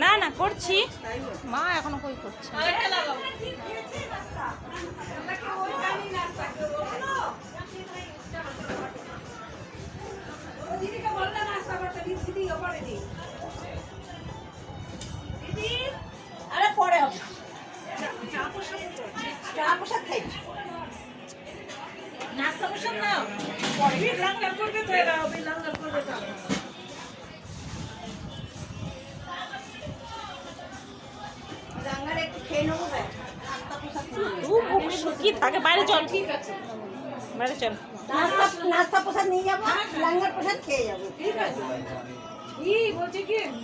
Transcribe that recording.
না না করছি, মা এখনো কই করছে। আরে পরে হবে, চা প্রসাদ খাই, নাস্তা প্রসাদ নাও পরে লাঙ্গল করবে তো, এরা হবে লাঙ্গল করবে তো। লাঙ্গল একটু খেয়ে নেবো, নাস্তা প্রসাদ কি থাকে, বাইরে চল, ঠিক আছে বাইরে চল, নাস্তা প্রসাদ নিয়ে যাবো, লাঙ্গল প্রসাদ খেয়ে যাবো। ঠিক আছে, বলছে কি